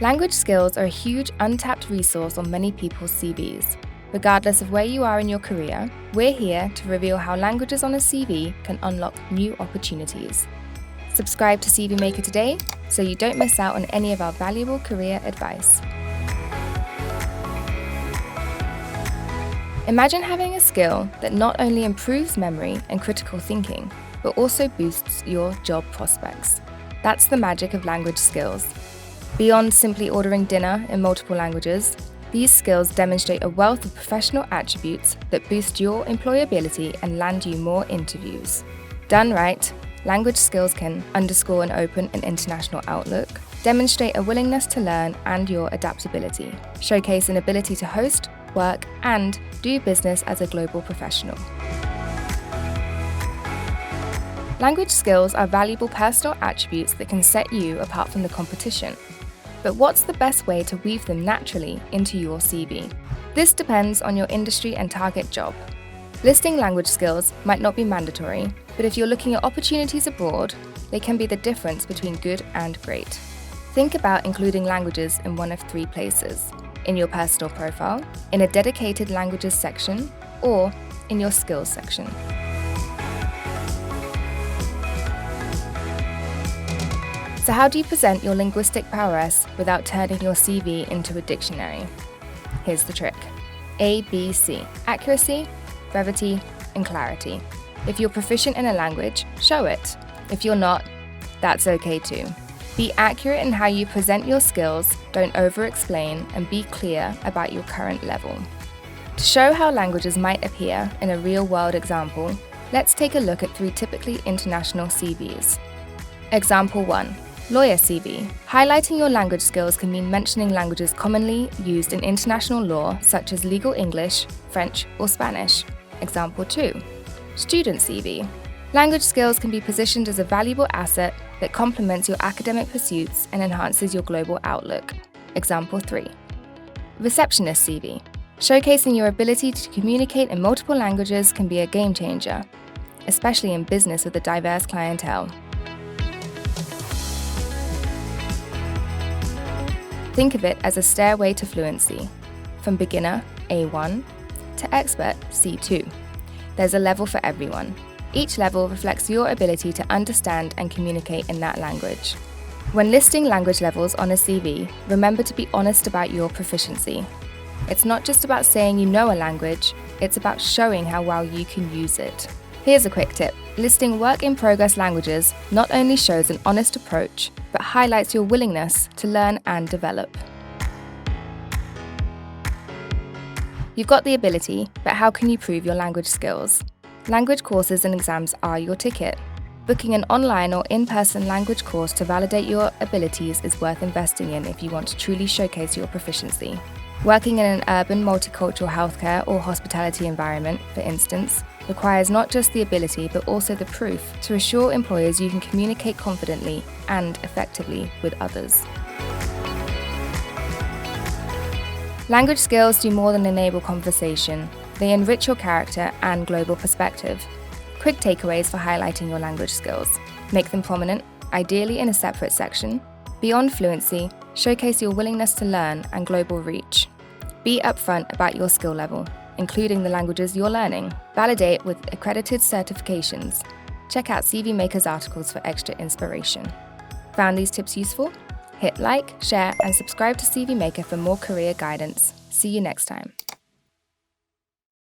Language skills are a huge untapped resource on many people's CVs. Regardless of where you are in your career, we're here to reveal how languages on a CV can unlock new opportunities. Subscribe to CVMaker today so you don't miss out on any of our valuable career advice. Imagine having a skill that not only improves memory and critical thinking, but also boosts your job prospects. That's the magic of language skills. Beyond simply ordering dinner in multiple languages, these skills demonstrate a wealth of professional attributes that boost your employability and land you more interviews. Done right, language skills can underscore an open and international outlook, demonstrate a willingness to learn and your adaptability, showcase an ability to host, work, and do business as a global professional. Language skills are valuable personal attributes that can set you apart from the competition. But what's the best way to weave them naturally into your CV? This depends on your industry and target job. Listing language skills might not be mandatory, but if you're looking at opportunities abroad, they can be the difference between good and great. Think about including languages in one of three places: in your personal profile, in a dedicated languages section, or in your skills section. So how do you present your linguistic prowess without turning your CV into a dictionary? Here's the trick. ABC: accuracy, brevity, and clarity. If you're proficient in a language, show it. If you're not, that's okay too. Be accurate in how you present your skills, don't over-explain, and be clear about your current level. To show how languages might appear in a real-world example, let's take a look at 3 typically international CVs. Example 1. Lawyer CV. Highlighting your language skills can mean mentioning languages commonly used in international law, such as legal English, French, or Spanish. Example 2. Student CV. Language skills can be positioned as a valuable asset that complements your academic pursuits and enhances your global outlook. Example 3. Receptionist CV. Showcasing your ability to communicate in multiple languages can be a game changer, especially in business with a diverse clientele. Think of it as a stairway to fluency, from beginner, A1, to expert, C2. There's a level for everyone. Each level reflects your ability to understand and communicate in that language. When listing language levels on a CV, remember to be honest about your proficiency. It's not just about saying you know a language, it's about showing how well you can use it. Here's a quick tip. Listing work-in-progress languages not only shows an honest approach, but highlights your willingness to learn and develop. You've got the ability, but how can you prove your language skills? Language courses and exams are your ticket. Booking an online or in-person language course to validate your abilities is worth investing in if you want to truly showcase your proficiency. Working in an urban, multicultural healthcare or hospitality environment, for instance, requires not just the ability but also the proof to assure employers you can communicate confidently and effectively with others. Language skills do more than enable conversation. They enrich your character and global perspective. Quick takeaways for highlighting your language skills. Make them prominent, ideally in a separate section. Beyond fluency, showcase your willingness to learn and global reach. Be upfront about your skill level, including the languages you're learning. Validate with accredited certifications. Check out CVMaker's articles for extra inspiration. Found these tips useful? Hit like, share, and subscribe to CVMaker for more career guidance. See you next time.